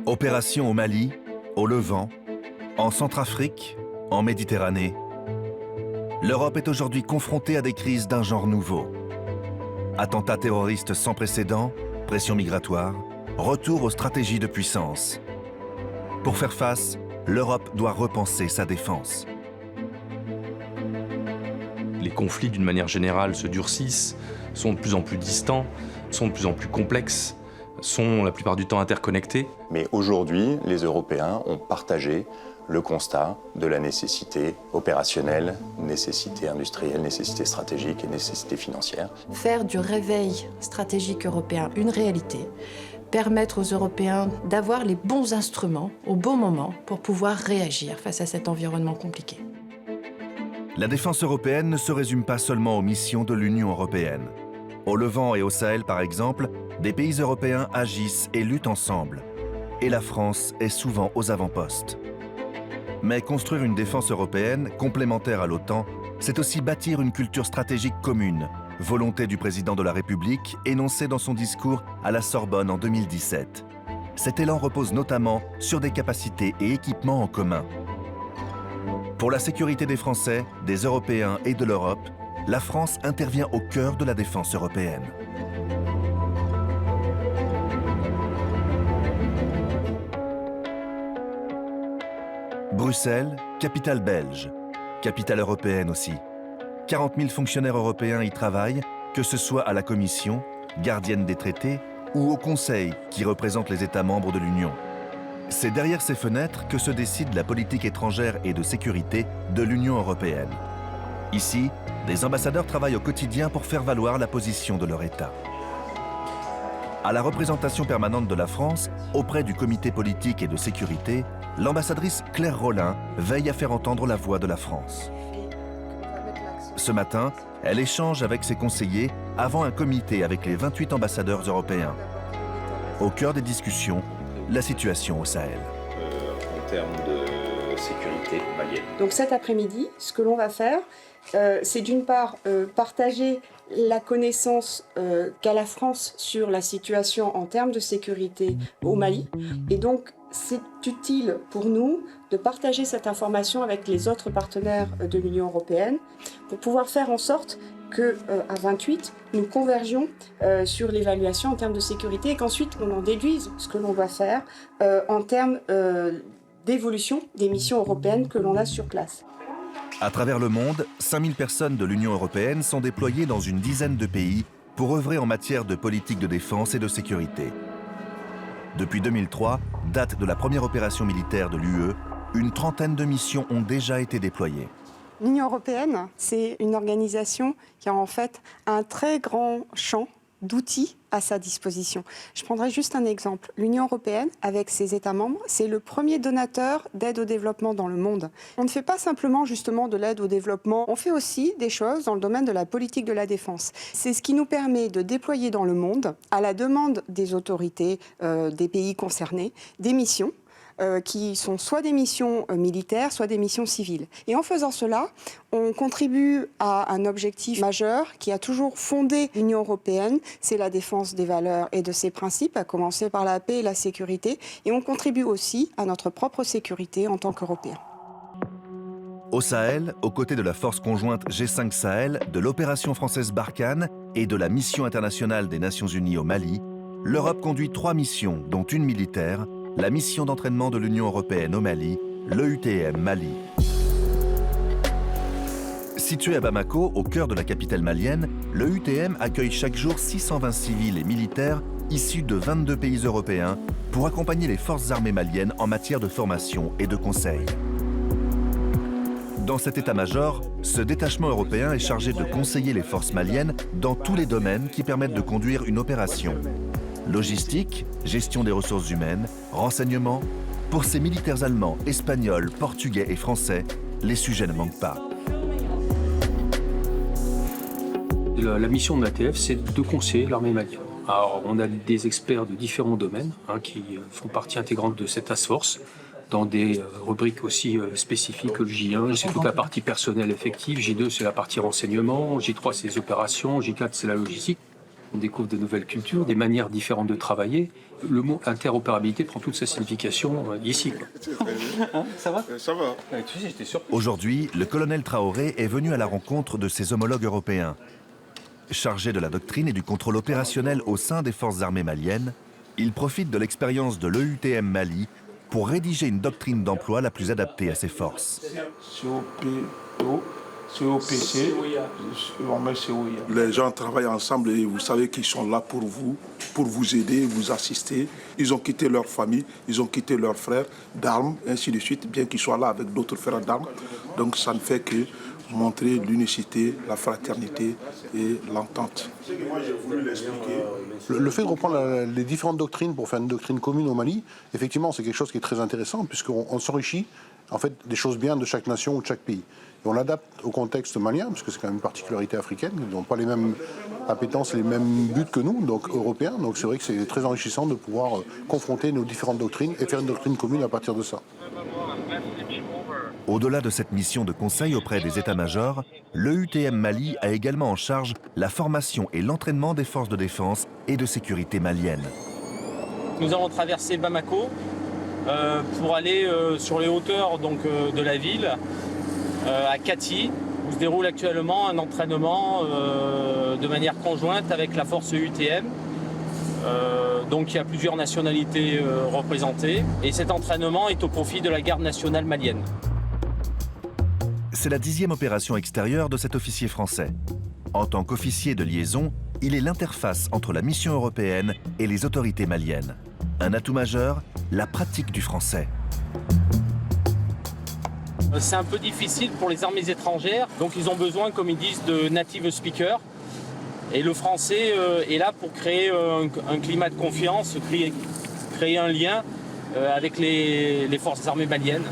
Opération au Mali, au Levant, en Centrafrique, en Méditerranée. L'Europe est aujourd'hui confrontée à des crises d'un genre nouveau. Attentats terroristes sans précédent, pression migratoire, retour aux stratégies de puissance. Pour faire face, l'Europe doit repenser sa défense. Les conflits, d'une manière générale, se durcissent, sont de plus en plus distants, sont de plus en plus complexes, sont la plupart du temps interconnectés. Mais aujourd'hui, les Européens ont partagé le constat de la nécessité opérationnelle, nécessité industrielle, nécessité stratégique et nécessité financière. Faire du réveil stratégique européen une réalité, permettre aux Européens d'avoir les bons instruments au bon moment pour pouvoir réagir face à cet environnement compliqué. La défense européenne ne se résume pas seulement aux missions de l'Union européenne. Au Levant et au Sahel, par exemple, des pays européens agissent et luttent ensemble. Et la France est souvent aux avant-postes. Mais construire une défense européenne complémentaire à l'OTAN, c'est aussi bâtir une culture stratégique commune, volonté du président de la République énoncée dans son discours à la Sorbonne en 2017. Cet élan repose notamment sur des capacités et équipements en commun. Pour la sécurité des Français, des Européens et de l'Europe, la France intervient au cœur de la défense européenne. Bruxelles, capitale belge, capitale européenne aussi. 40 000 fonctionnaires européens y travaillent, que ce soit à la Commission, gardienne des traités, ou au Conseil, qui représente les États membres de l'Union. C'est derrière ces fenêtres que se décide la politique étrangère et de sécurité de l'Union européenne. Ici, des ambassadeurs travaillent au quotidien pour faire valoir la position de leur État. À la représentation permanente de la France, auprès du comité politique et de sécurité, l'ambassadrice Claire Rollin veille à faire entendre la voix de la France. Ce matin, elle échange avec ses conseillers avant un comité avec les 28 ambassadeurs européens. Au cœur des discussions, la situation au Sahel. En termes de sécurité malienne. Donc cet après-midi, ce que l'on va faire, c'est d'une part partager la connaissance qu'a la France sur la situation en termes de sécurité au Mali. Et donc c'est utile pour nous de partager cette information avec les autres partenaires de l'Union européenne pour pouvoir faire en sorte qu'à 28, nous convergions sur l'évaluation en termes de sécurité et qu'ensuite on en déduise ce que l'on va faire en termes d'évolution des missions européennes que l'on a sur place. À travers le monde, 5000 personnes de l'Union européenne sont déployées dans une dizaine de pays pour œuvrer en matière de politique de défense et de sécurité. Depuis 2003, date de la première opération militaire de l'UE, une trentaine de missions ont déjà été déployées. L'Union européenne, c'est une organisation qui a en fait un très grand champ d'outils à sa disposition. Je prendrai juste un exemple. L'Union européenne, avec ses États membres, c'est le premier donateur d'aide au développement dans le monde. On ne fait pas simplement justement de l'aide au développement, on fait aussi des choses dans le domaine de la politique de la défense. C'est ce qui nous permet de déployer dans le monde, à la demande des autorités des pays concernés, des missions qui sont soit des missions militaires, soit des missions civiles. Et en faisant cela, on contribue à un objectif majeur qui a toujours fondé l'Union européenne, c'est la défense des valeurs et de ses principes, à commencer par la paix et la sécurité, et on contribue aussi à notre propre sécurité en tant qu'Européens. Au Sahel, aux côtés de la force conjointe G5 Sahel, de l'opération française Barkhane et de la mission internationale des Nations Unies au Mali, l'Europe conduit 3 missions, dont une militaire, la mission d'entraînement de l'Union européenne au Mali, l'EUTM Mali. Situé à Bamako, au cœur de la capitale malienne, l'EUTM accueille chaque jour 620 civils et militaires issus de 22 pays européens pour accompagner les forces armées maliennes en matière de formation et de conseil. Dans cet état-major, ce détachement européen est chargé de conseiller les forces maliennes dans tous les domaines qui permettent de conduire une opération. Logistique, gestion des ressources humaines, renseignement. Pour ces militaires allemands, espagnols, portugais et français, les sujets ne manquent pas. La mission de l'ATF, c'est de conseiller l'armée malienne. Alors, on a des experts de différents domaines qui font partie intégrante de cette task force, dans des rubriques aussi spécifiques que le J1, c'est toute la partie personnelle effective, J2, c'est la partie renseignement, J3, c'est les opérations, J4, c'est la logistique. On découvre de nouvelles cultures, des manières différentes de travailler. Le mot interopérabilité prend toute sa signification ici. Ça va ? Ça va. Tu sais, j'étais surpris. Aujourd'hui, le colonel Traoré est venu à la rencontre de ses homologues européens. Chargé de la doctrine et du contrôle opérationnel au sein des forces armées maliennes, il profite de l'expérience de l'EUTM Mali pour rédiger une doctrine d'emploi la plus adaptée à ses forces. Les gens travaillent ensemble et vous savez qu'ils sont là pour vous aider, vous assister. Ils ont quitté leur famille, ils ont quitté leurs frères d'armes, ainsi de suite, bien qu'ils soient là avec d'autres frères d'armes. Donc ça ne fait que montrer l'unicité, la fraternité et l'entente. Le fait de reprendre les différentes doctrines pour faire une doctrine commune au Mali, effectivement, c'est quelque chose qui est très intéressant puisqu'on s'enrichit en fait des choses bien de chaque nation ou de chaque pays. Et on l'adapte au contexte malien, parce que c'est quand même une particularité africaine. Ils n'ont pas les mêmes appétences, les mêmes buts que nous, donc européens. Donc c'est vrai que c'est très enrichissant de pouvoir confronter nos différentes doctrines et faire une doctrine commune à partir de ça. Au-delà de cette mission de conseil auprès des états-majors, l'EUTM Mali a également en charge la formation et l'entraînement des forces de défense et de sécurité maliennes. Nous avons traversé Bamako pour aller sur les hauteurs de la ville, à Kati, où se déroule actuellement un entraînement de manière conjointe avec la force EUTM. Donc il y a plusieurs nationalités représentées et cet entraînement est au profit de la garde nationale malienne. C'est la 10e opération extérieure de cet officier français. En tant qu'officier de liaison, il est l'interface entre la mission européenne et les autorités maliennes. Un atout majeur, la pratique du français. C'est un peu difficile pour les armées étrangères, donc ils ont besoin, comme ils disent, de native speakers. Et le français est là pour créer un climat de confiance, créer un lien avec les forces armées maliennes.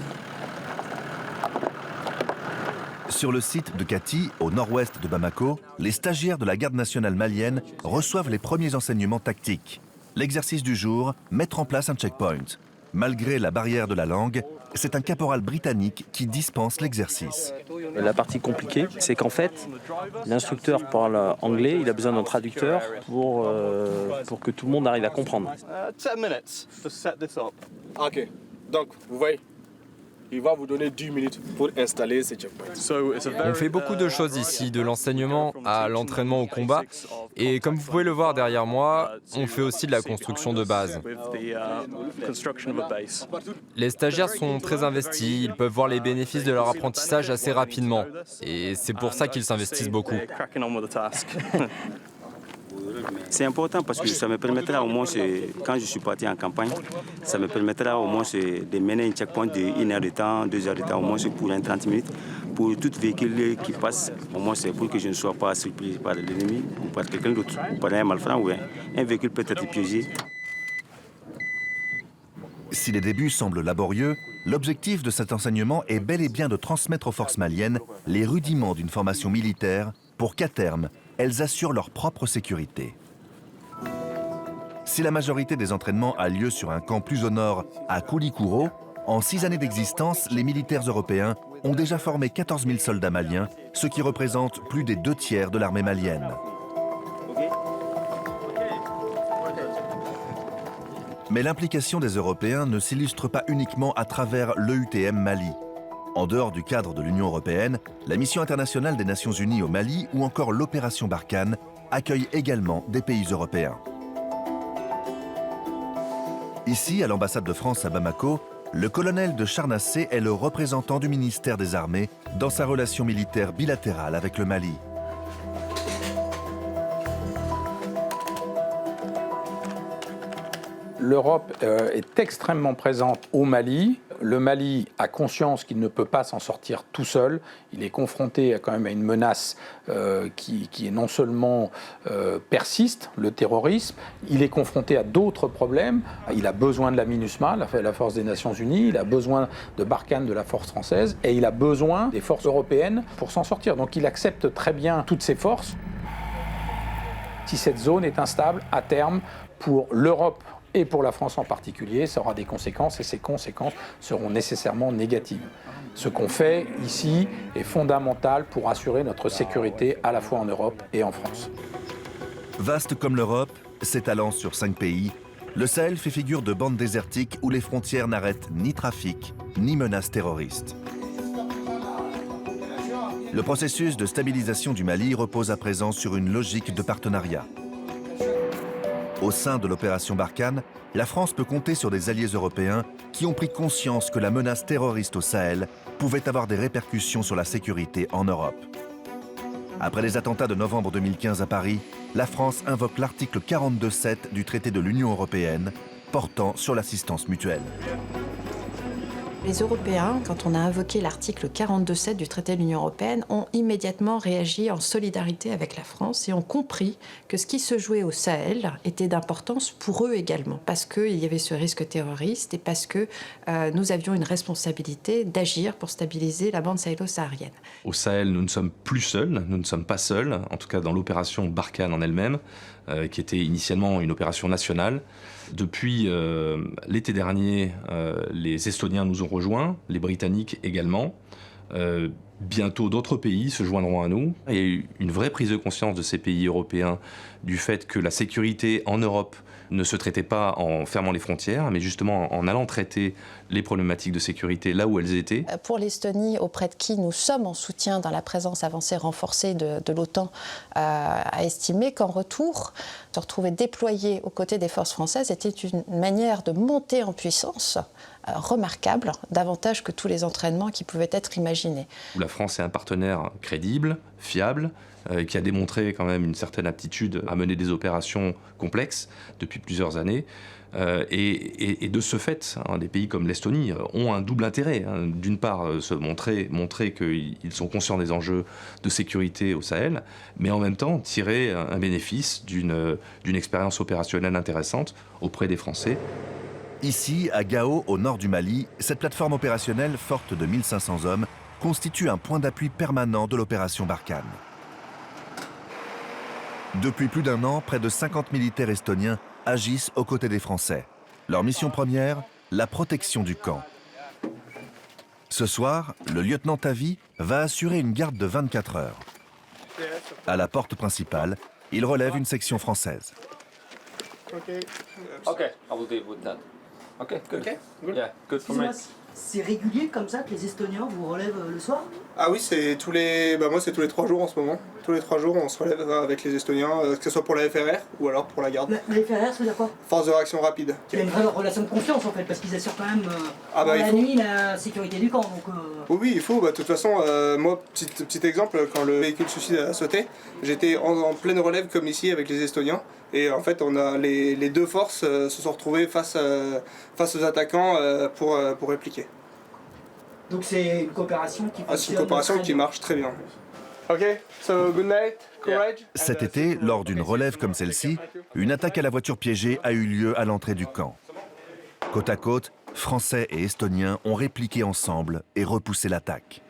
Sur le site de Kati, au nord-ouest de Bamako, les stagiaires de la garde nationale malienne reçoivent les premiers enseignements tactiques. L'exercice du jour, mettre en place un checkpoint. Malgré la barrière de la langue, c'est un caporal britannique qui dispense l'exercice. La partie compliquée, c'est qu'en fait, l'instructeur parle anglais, il a besoin d'un traducteur pour que tout le monde arrive à comprendre. 10 minutes to set this up. Ok, donc vous voyez, il va vous donner 10 minutes pour installer ces checkpoints. On fait beaucoup de choses ici, de l'enseignement à l'entraînement au combat. Et comme vous pouvez le voir derrière moi, on fait aussi de la construction de base. Les stagiaires sont très investis, ils peuvent voir les bénéfices de leur apprentissage assez rapidement. Et c'est pour ça qu'ils s'investissent beaucoup. C'est important parce que ça me permettra au moins, quand je suis parti en campagne, ça me permettra au moins de mener un checkpoint de 1 heure de temps, 2 heures de temps, au moins pour 30 minutes. Pour tout véhicule qui passe, au moins c'est pour que je ne sois pas surpris par l'ennemi ou par quelqu'un d'autre, ou par un malfrat ou un véhicule peut être piégé. Si les débuts semblent laborieux, l'objectif de cet enseignement est bel et bien de transmettre aux forces maliennes les rudiments d'une formation militaire pour qu'à terme, elles assurent leur propre sécurité. Si la majorité des entraînements a lieu sur un camp plus au nord, à Koulikoro, en 6 années d'existence, les militaires européens ont déjà formé 14 000 soldats maliens, ce qui représente plus des 2/3 de l'armée malienne. Mais l'implication des Européens ne s'illustre pas uniquement à travers l'EUTM Mali. En dehors du cadre de l'Union européenne, la mission internationale des Nations Unies au Mali ou encore l'opération Barkhane accueillent également des pays européens. Ici, à l'ambassade de France à Bamako, le colonel de Charnassé est le représentant du ministère des Armées dans sa relation militaire bilatérale avec le Mali. L'Europe est extrêmement présente au Mali. Le Mali a conscience qu'il ne peut pas s'en sortir tout seul. Il est confronté quand même à une menace qui est non seulement persiste, le terrorisme, il est confronté à d'autres problèmes. Il a besoin de la MINUSMA, la force des Nations Unies, il a besoin de Barkhane, de la force française, et il a besoin des forces européennes pour s'en sortir. Donc il accepte très bien toutes ces forces. Si cette zone est instable, à terme, pour l'Europe, et pour la France en particulier, ça aura des conséquences et ces conséquences seront nécessairement négatives. Ce qu'on fait ici est fondamental pour assurer notre sécurité à la fois en Europe et en France. Vaste comme l'Europe, s'étalant sur 5 pays, le Sahel fait figure de bande désertique où les frontières n'arrêtent ni trafic, ni menaces terroristes. Le processus de stabilisation du Mali repose à présent sur une logique de partenariat. Au sein de l'opération Barkhane, la France peut compter sur des alliés européens qui ont pris conscience que la menace terroriste au Sahel pouvait avoir des répercussions sur la sécurité en Europe. Après les attentats de novembre 2015 à Paris, la France invoque l'article 42.7 du traité de l'Union européenne portant sur l'assistance mutuelle. Les Européens, quand on a invoqué l'article 42.7 du traité de l'Union européenne, ont immédiatement réagi en solidarité avec la France et ont compris que ce qui se jouait au Sahel était d'importance pour eux également, parce qu'il y avait ce risque terroriste et parce que nous avions une responsabilité d'agir pour stabiliser la bande sahélo-saharienne. Au Sahel, nous ne sommes plus seuls, nous ne sommes pas seuls, en tout cas dans l'opération Barkhane en elle-même, qui était initialement une opération nationale. Depuis l'été dernier, les Estoniens nous ont rejoints, les Britanniques également. Bientôt d'autres pays se joindront à nous. Il y a eu une vraie prise de conscience de ces pays européens du fait que la sécurité en Europe ne se traitait pas en fermant les frontières, mais justement en allant traiter les problématiques de sécurité là où elles étaient. Pour l'Estonie, auprès de qui nous sommes en soutien dans la présence avancée renforcée de l'OTAN, a estimé qu'en retour, se retrouver déployé aux côtés des forces françaises était une manière de monter en puissance remarquable, davantage que tous les entraînements qui pouvaient être imaginés. La France est un partenaire crédible, fiable, qui a démontré quand même une certaine aptitude à mener des opérations complexes depuis plusieurs années. Et de ce fait, des pays comme l'Estonie ont un double intérêt. D'une part, se montrer qu'ils sont conscients des enjeux de sécurité au Sahel, mais en même temps tirer un bénéfice d'une expérience opérationnelle intéressante auprès des Français. Ici, à Gao, au nord du Mali, cette plateforme opérationnelle forte de 1500 hommes constitue un point d'appui permanent de l'opération Barkhane. Depuis plus d'un an, près de 50 militaires estoniens agissent aux côtés des Français. Leur mission première, la protection du camp. Ce soir, le lieutenant Tavi va assurer une garde de 24 heures. À la porte principale, il relève une section française. Okay, I will deal with that. Okay, good. Okay, good. Yeah, good for me. C'est régulier comme ça que les Estoniens vous relèvent le soir? Ah oui, c'est tous les... moi c'est tous les 3 jours en ce moment. Tous les 3 jours on se relève avec les Estoniens, que ce soit pour la FRR ou alors pour la garde. La FRR, ça veut dire quoi? Force de réaction rapide. Il y a une vraie relation de confiance en fait, parce qu'ils assurent quand même la nuit la sécurité du camp. Donc, Oui, il faut. De toute façon, moi, petit exemple, quand le véhicule suicide a sauté, j'étais en pleine relève comme ici avec les Estoniens. Et en fait, on a les deux forces se sont retrouvées face aux attaquants pour répliquer. Donc c'est une coopération qui fonctionne. C'est une coopération qui marche très bien. Ok, so good night, courage. Cet été, lors d'une relève comme celle-ci, une attaque à la voiture piégée a eu lieu à l'entrée du camp. Côte à côte, Français et Estoniens ont répliqué ensemble et repoussé l'attaque.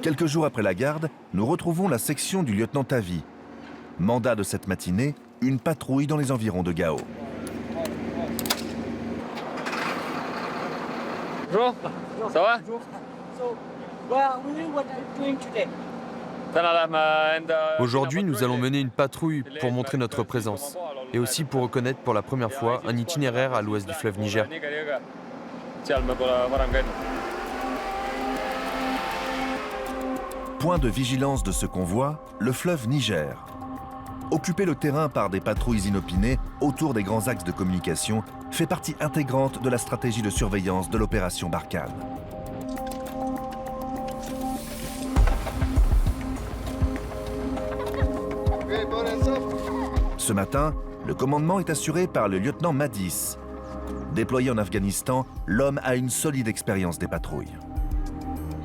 Quelques jours après la garde, nous retrouvons la section du lieutenant Tavi. Mandat de cette matinée, une patrouille dans les environs de Gao. Bonjour, ça va? Aujourd'hui, nous allons mener une patrouille pour montrer notre présence et aussi pour reconnaître pour la première fois un itinéraire à l'ouest du fleuve Niger. Point de vigilance de ce convoi, le fleuve Niger. Occuper le terrain par des patrouilles inopinées autour des grands axes de communication fait partie intégrante de la stratégie de surveillance de l'opération Barkhane. Ce matin, le commandement est assuré par le lieutenant Madis. Déployé en Afghanistan, l'homme a une solide expérience des patrouilles.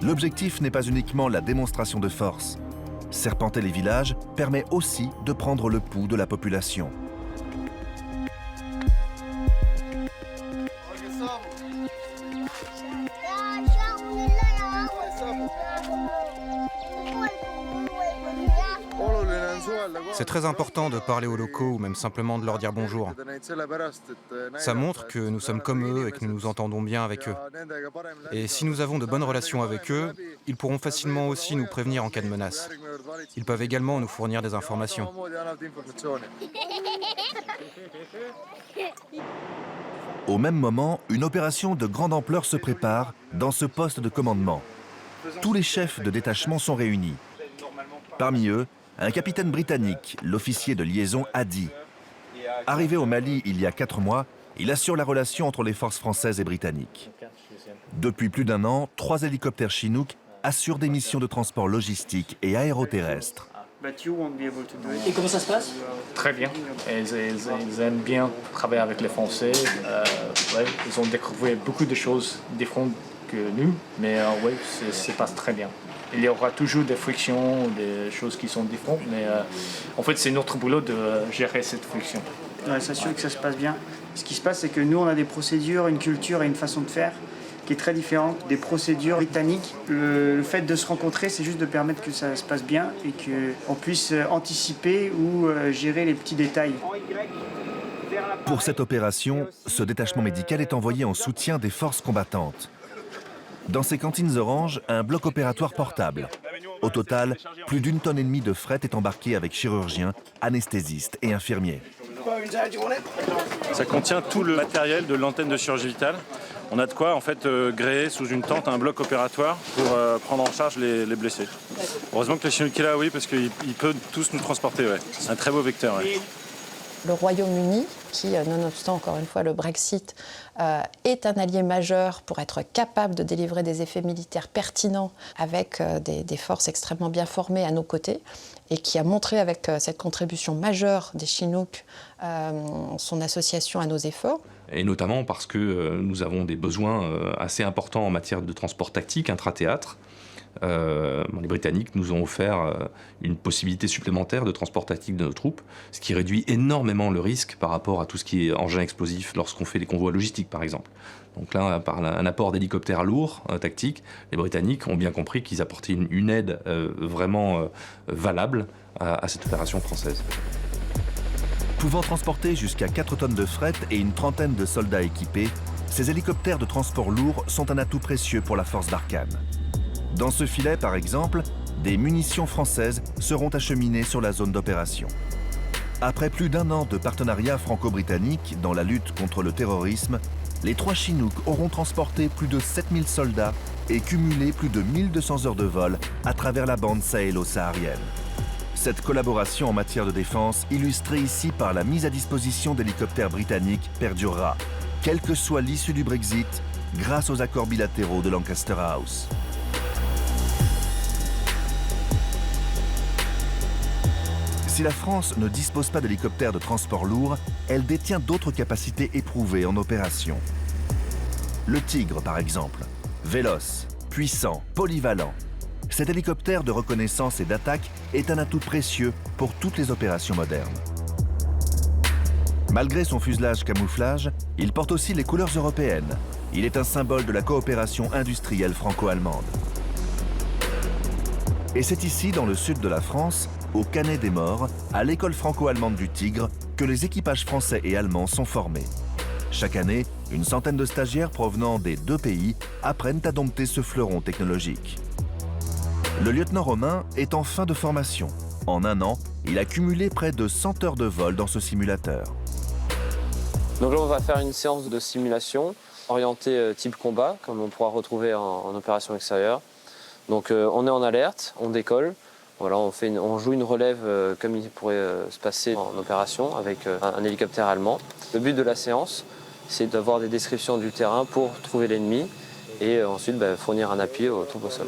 L'objectif n'est pas uniquement la démonstration de force. Serpenter les villages permet aussi de prendre le pouls de la population. C'est très important de parler aux locaux ou même simplement de leur dire bonjour. Ça montre que nous sommes comme eux et que nous nous entendons bien avec eux. Et si nous avons de bonnes relations avec eux, ils pourront facilement aussi nous prévenir en cas de menace. Ils peuvent également nous fournir des informations. Au même moment, une opération de grande ampleur se prépare dans ce poste de commandement. Tous les chefs de détachement sont réunis. Parmi eux, un capitaine britannique, l'officier de liaison Hadi. Arrivé au Mali il y a 4 mois, il assure la relation entre les forces françaises et britanniques. Depuis plus d'1 an, 3 hélicoptères Chinook assurent des missions de transport logistique et aéroterrestre. Et comment ça se passe? Très bien. Ils aiment bien travailler avec les Français. Ils ont découvert beaucoup de choses différentes que nous, mais oui, ça se passe très bien. Il y aura toujours des frictions, des choses qui sont différentes, mais en fait, c'est notre boulot de gérer cette friction. Ouais, s'assurer que ça se passe bien. Ce qui se passe, c'est que nous, on a des procédures, une culture et une façon de faire qui est très différente des procédures britanniques. Le fait de se rencontrer, c'est juste de permettre que ça se passe bien et qu'on puisse anticiper ou gérer les petits détails. Pour cette opération, ce détachement médical est envoyé en soutien des forces combattantes. Dans ces cantines oranges, un bloc opératoire portable. Au total, plus d'1,5 tonne de fret est embarqué avec chirurgiens, anesthésistes et infirmiers. Ça contient tout le matériel de l'antenne de chirurgie vitale. On a de quoi en fait gréer sous une tente un bloc opératoire pour prendre en charge les blessés. Heureusement que le Chinook est là, oui, parce qu'il peut tous nous transporter. Ouais. C'est un très beau vecteur. Ouais. Le Royaume-Uni, qui, nonobstant encore une fois le Brexit, est un allié majeur pour être capable de délivrer des effets militaires pertinents avec des forces extrêmement bien formées à nos côtés, et qui a montré avec cette contribution majeure des Chinook son association à nos efforts. Et notamment parce que nous avons des besoins assez importants en matière de transport tactique intra-théâtre. Les Britanniques nous ont offert une possibilité supplémentaire de transport tactique de nos troupes, ce qui réduit énormément le risque par rapport à tout ce qui est engin explosif lorsqu'on fait des convois logistiques, par exemple. Donc là, par un apport d'hélicoptères lourds, tactiques, les Britanniques ont bien compris qu'ils apportaient une aide vraiment valable à cette opération française. Pouvant transporter jusqu'à 4 tonnes de fret et une trentaine de soldats équipés, ces hélicoptères de transport lourd sont un atout précieux pour la force Barkhane. Dans ce filet, par exemple, des munitions françaises seront acheminées sur la zone d'opération. Après plus d'1 an de partenariat franco-britannique dans la lutte contre le terrorisme, les 3 Chinook auront transporté plus de 7000 soldats et cumulé plus de 1200 heures de vol à travers la bande sahélo-saharienne. Cette collaboration en matière de défense, illustrée ici par la mise à disposition d'hélicoptères britanniques, perdurera, quelle que soit l'issue du Brexit, grâce aux accords bilatéraux de Lancaster House. Si la France ne dispose pas d'hélicoptères de transport lourd, elle détient d'autres capacités éprouvées en opération. Le Tigre, par exemple, véloce, puissant, polyvalent. Cet hélicoptère de reconnaissance et d'attaque est un atout précieux pour toutes les opérations modernes. Malgré son fuselage camouflage, il porte aussi les couleurs européennes. Il est un symbole de la coopération industrielle franco-allemande. Et c'est ici, dans le sud de la France, au Canet des Morts, à l'école franco-allemande du Tigre, que les équipages français et allemands sont formés. Chaque année, une centaine de stagiaires provenant des 2 pays apprennent à dompter ce fleuron technologique. Le lieutenant Romain est en fin de formation. En 1 an, il a cumulé près de 100 heures de vol dans ce simulateur. Donc là, on va faire une séance de simulation orientée type combat, comme on pourra retrouver en opération extérieure. Donc on est en alerte, on décolle. Voilà, on joue une relève comme il pourrait se passer en opération avec un hélicoptère allemand. Le but de la séance, c'est d'avoir des descriptions du terrain pour trouver l'ennemi et ensuite fournir un appui aux troupes au sol.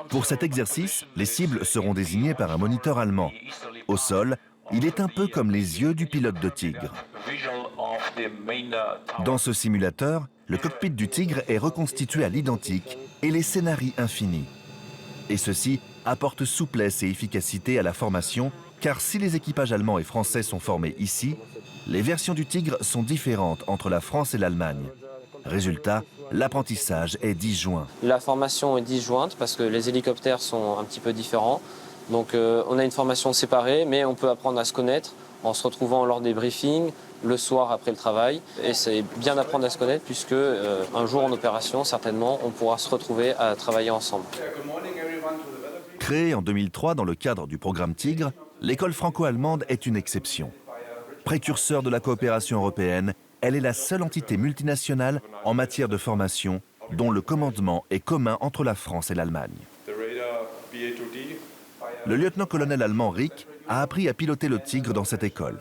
Pour cet exercice, les cibles seront désignées par un moniteur allemand. Au sol, il est un peu comme les yeux du pilote de Tigre. Dans ce simulateur, le cockpit du Tigre est reconstitué à l'identique et les scénarii infinis. Et ceci apporte souplesse et efficacité à la formation, car si les équipages allemands et français sont formés ici, les versions du Tigre sont différentes entre la France et l'Allemagne. Résultat, l'apprentissage est disjoint. La formation est disjointe parce que les hélicoptères sont un petit peu différents. Donc on a une formation séparée, mais on peut apprendre à se connaître en se retrouvant lors des briefings, le soir après le travail. Et c'est bien d'apprendre à se connaître puisque un jour en opération, certainement, on pourra se retrouver à travailler ensemble. Créée en 2003 dans le cadre du programme Tigre, l'école franco-allemande est une exception. Précurseur de la coopération européenne, elle est la seule entité multinationale en matière de formation dont le commandement est commun entre la France et l'Allemagne. Le lieutenant-colonel allemand Rick a appris à piloter le Tigre dans cette école.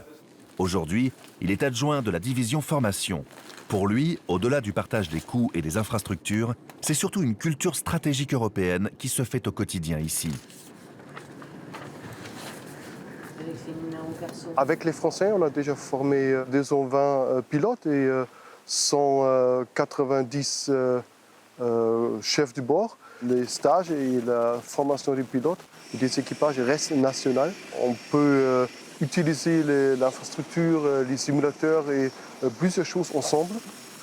Aujourd'hui, il est adjoint de la division formation. Pour lui, au-delà du partage des coûts et des infrastructures, c'est surtout une culture stratégique européenne qui se fait au quotidien ici. Avec les Français, on a déjà formé 220 pilotes et 190 chefs du bord. Les stages et la formation des pilotes et des équipages restent nationaux. On peut utiliser l'infrastructure, les simulateurs et plusieurs choses ensemble.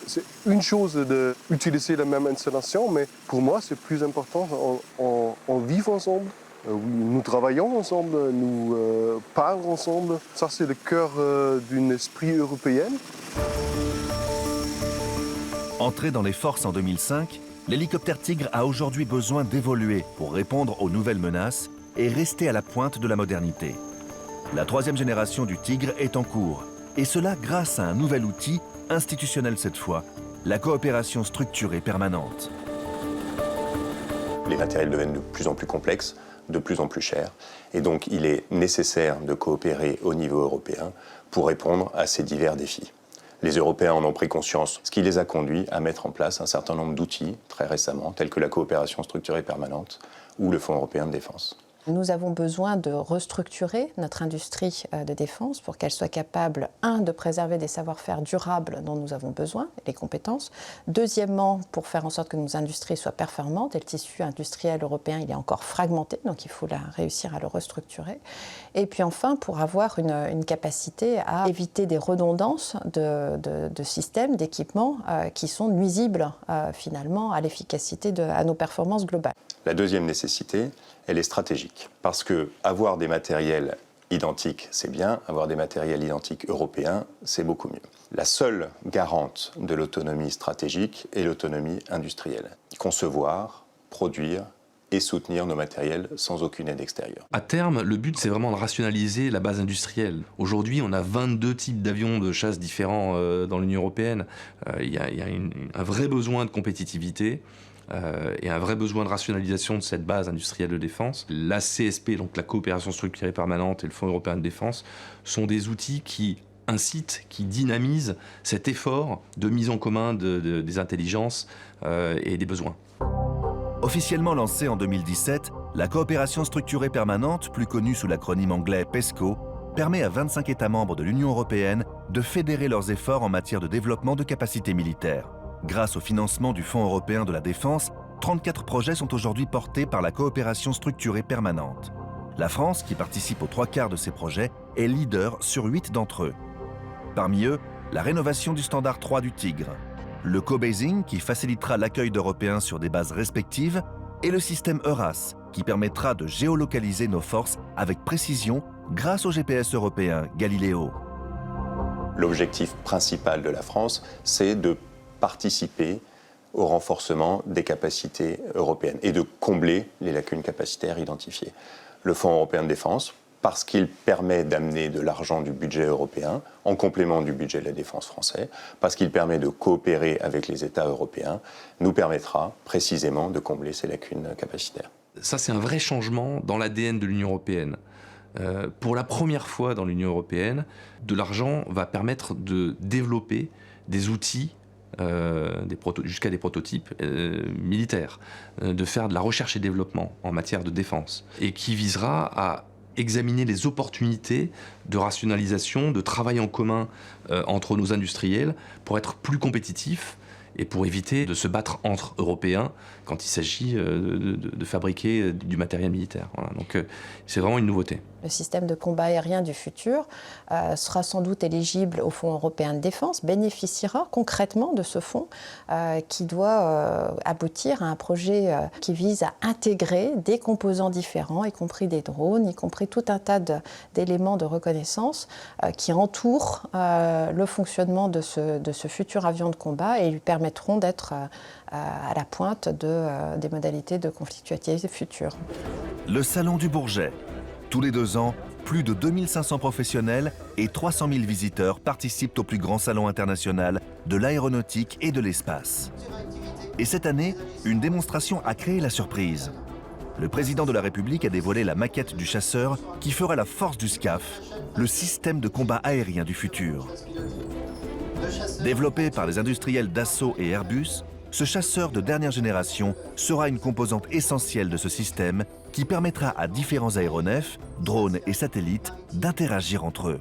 C'est une chose d'utiliser la même installation, mais pour moi, c'est plus important. On vit ensemble, nous travaillons ensemble, nous parlons ensemble. Ça, c'est le cœur d'un esprit européen. Entré dans les forces en 2005, l'hélicoptère Tigre a aujourd'hui besoin d'évoluer pour répondre aux nouvelles menaces et rester à la pointe de la modernité. La troisième génération du Tigre est en cours, et cela grâce à un nouvel outil, institutionnel cette fois, la coopération structurée permanente. Les matériels deviennent de plus en plus complexes, de plus en plus chers, et donc il est nécessaire de coopérer au niveau européen pour répondre à ces divers défis. Les Européens en ont pris conscience, ce qui les a conduits à mettre en place un certain nombre d'outils, très récemment, tels que la coopération structurée permanente ou le Fonds européen de défense. Nous avons besoin de restructurer notre industrie de défense pour qu'elle soit capable, de préserver des savoir-faire durables dont nous avons besoin, les compétences. Deuxièmement, pour faire en sorte que nos industries soient performantes. Et le tissu industriel européen, il est encore fragmenté, donc il faut réussir à le restructurer. Et puis enfin, pour avoir une capacité à éviter des redondances de systèmes, d'équipements qui sont nuisibles finalement à l'efficacité, à nos performances globales. La deuxième nécessité, elle est stratégique. Parce que avoir des matériels identiques, c'est bien. Avoir des matériels identiques européens, c'est beaucoup mieux. La seule garante de l'autonomie stratégique est l'autonomie industrielle. Concevoir, produire et soutenir nos matériels sans aucune aide extérieure. À terme, le but, c'est vraiment de rationaliser la base industrielle. Aujourd'hui, on a 22 types d'avions de chasse différents dans l'Union européenne. Il y a un vrai besoin de compétitivité. Et un vrai besoin de rationalisation de cette base industrielle de défense. La CSP, donc la coopération structurée permanente, et le Fonds européen de défense sont des outils qui incitent, qui dynamisent cet effort de mise en commun des intelligences et des besoins. Officiellement lancée en 2017, la coopération structurée permanente, plus connue sous l'acronyme anglais PESCO, permet à 25 États membres de l'Union européenne de fédérer leurs efforts en matière de développement de capacités militaires. Grâce au financement du Fonds européen de la défense, 34 projets sont aujourd'hui portés par la coopération structurée permanente. La France, qui participe aux 3/4 de ces projets, est leader sur 8 d'entre eux. Parmi eux, la rénovation du standard 3 du Tigre, le co-basing qui facilitera l'accueil d'Européens sur des bases respectives et le système EURAS qui permettra de géolocaliser nos forces avec précision grâce au GPS européen Galileo. L'objectif principal de la France, c'est de participer au renforcement des capacités européennes et de combler les lacunes capacitaires identifiées. Le Fonds européen de défense, parce qu'il permet d'amener de l'argent du budget européen en complément du budget de la défense français, parce qu'il permet de coopérer avec les États européens, nous permettra précisément de combler ces lacunes capacitaires. Ça, c'est un vrai changement dans l'ADN de l'Union européenne. Pour la première fois dans l'Union européenne, de l'argent va permettre de développer des outils jusqu'à des prototypes militaires, de faire de la recherche et développement en matière de défense, et qui visera à examiner les opportunités de rationalisation, de travail en commun entre nos industriels pour être plus compétitifs et pour éviter de se battre entre Européens quand il s'agit de fabriquer du matériel militaire. Voilà. Donc c'est vraiment une nouveauté. Le système de combat aérien du futur sera sans doute éligible au Fonds européen de défense, bénéficiera concrètement de ce fonds qui doit aboutir à un projet qui vise à intégrer des composants différents, y compris des drones, y compris tout un tas d'éléments de reconnaissance qui entourent le fonctionnement de ce futur avion de combat et lui permettront d'être à la pointe des modalités de conflictualité futures. Le Salon du Bourget. Tous les 2 ans, plus de 2500 professionnels et 300 000 visiteurs participent au plus grand salon international de l'aéronautique et de l'espace. Et cette année, une démonstration a créé la surprise. Le président de la République a dévoilé la maquette du chasseur qui fera la force du SCAF, le système de combat aérien du futur. Développé par les industriels Dassault et Airbus, ce chasseur de dernière génération sera une composante essentielle de ce système qui permettra à différents aéronefs, drones et satellites d'interagir entre eux.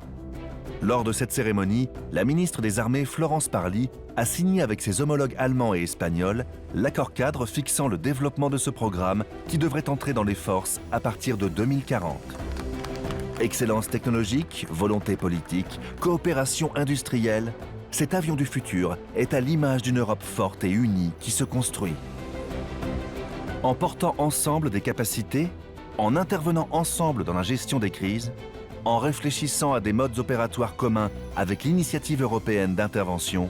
Lors de cette cérémonie, la ministre des Armées Florence Parly a signé avec ses homologues allemands et espagnols l'accord cadre fixant le développement de ce programme qui devrait entrer dans les forces à partir de 2040. Excellence technologique, volonté politique, coopération industrielle, cet avion du futur est à l'image d'une Europe forte et unie qui se construit. En portant ensemble des capacités, en intervenant ensemble dans la gestion des crises, en réfléchissant à des modes opératoires communs avec l'initiative européenne d'intervention,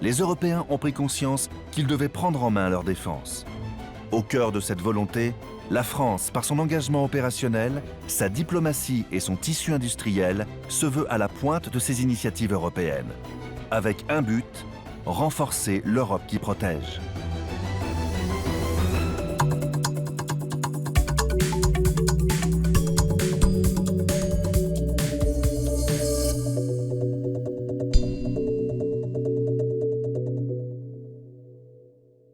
les Européens ont pris conscience qu'ils devaient prendre en main leur défense. Au cœur de cette volonté, la France, par son engagement opérationnel, sa diplomatie et son tissu industriel, se veut à la pointe de ces initiatives européennes. Avec un but, renforcer l'Europe qui protège.